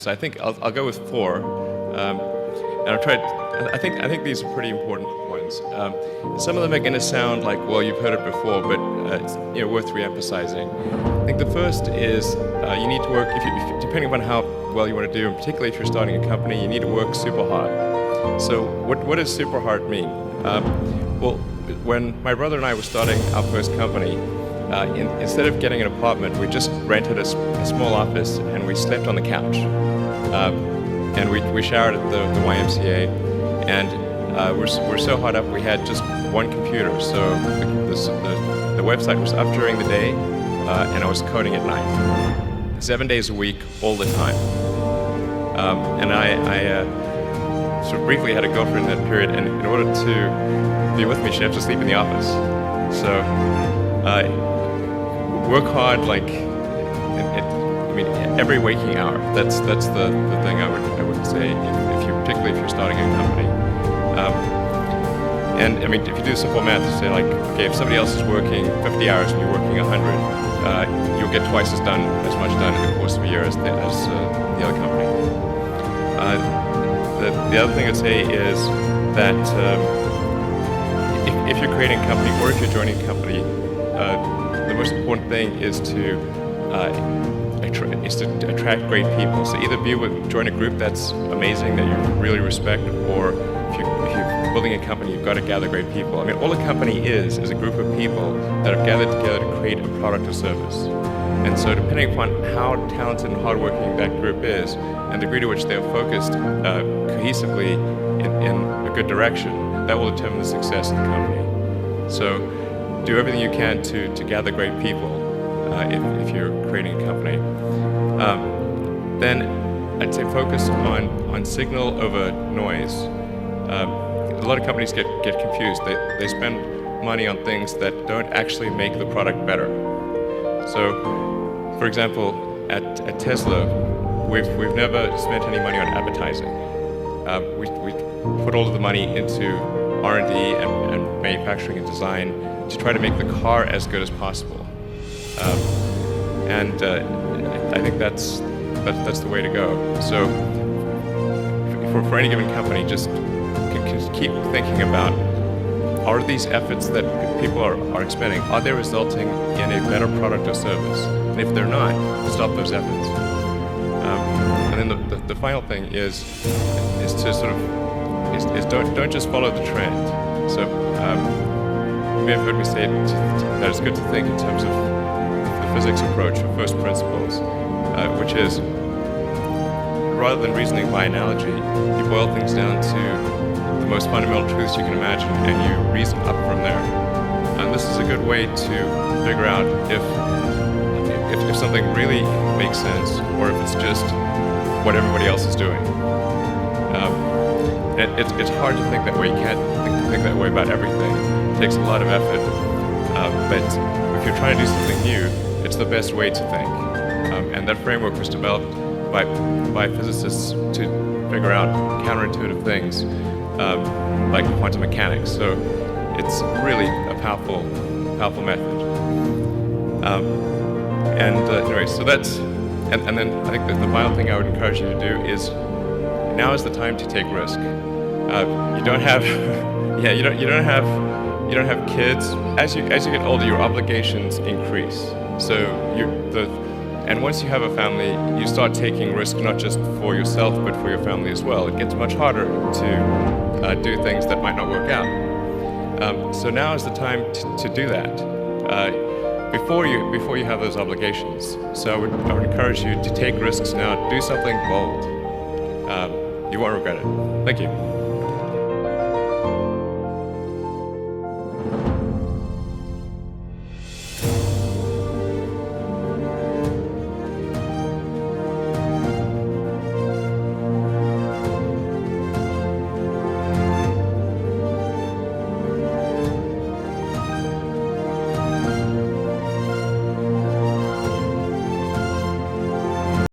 So I think I'll go with four, and I'll try. I think these are pretty important ones. Some of them are going to sound like, well, you've heard it before, but it's worth re-emphasizing. I think the first is you need to work. Depending upon how well you want to do, and particularly if you're starting a company, you need to work super hard. So what does super hard mean? Well, when my brother and I were starting our first company, instead of getting an apartment, we just rented a small office and we slept on the couch. And we showered at the YMCA, and we're so hot up we had just one computer. So the website was up during the day, and I was coding at night, 7 days a week, all the time. And I sort of briefly had a girlfriend in that period, and in order to be with me, she'd have to sleep in the office. So work hard, like every waking hour. That's the thing I would say particularly if you're starting a company. And I mean, if you do simple math, you say like, okay, if somebody else is working 50 hours and you're working 100, you'll get twice as much done in the course of a year as the other company. The other thing I'd say is that if you're creating a company or if you're joining a company, the most important thing is to attract great people. So either join a group that's amazing, that you really respect, or if you're building a company, you've got to gather great people. I mean, all a company is a group of people that have gathered together to create a product or service. And so depending upon how talented and hardworking that group is, and the degree to which they're focused cohesively in a good direction, that will determine the success of the company. So do everything you can to gather great people if you're creating a company. Then I'd say focus on signal over noise. A lot of companies get confused. They spend money on things that don't actually make the product better. So, for example, at Tesla, we've never spent any money on advertising. We put all of the money into R&D and manufacturing and design to try to make the car as good as possible. And I think that's the way to go. So for any given company, just keep thinking about, are these efforts that people are expending, are they resulting in a better product or service? And if they're not, stop those efforts. And then the final thing is to sort of don't just follow the trend. So you may have heard me say that it's good to think in terms of the physics approach or first principles, which is, rather than reasoning by analogy, you boil things down to the most fundamental truths you can imagine, and you reason up from there. And this is a good way to figure out if something really makes sense, or if it's just what everybody else is doing. It's hard to think that way. You can't think that way about everything. It takes a lot of effort. But if you're trying to do something new, it's the best way to think. And that framework was developed by physicists to figure out counterintuitive things, like quantum mechanics. So it's really a powerful method. Anyway, so that's, and then I think that the final thing I would encourage you to do is, now is the time to take risk. You don't have, you don't have kids. As you get older, your obligations increase. So and once you have a family, you start taking risk not just for yourself but for your family as well. It gets much harder to do things that might not work out. So now is the time to do that before you have those obligations. So I would encourage you to take risks now. Do something bold. You won't regret it. Thank you.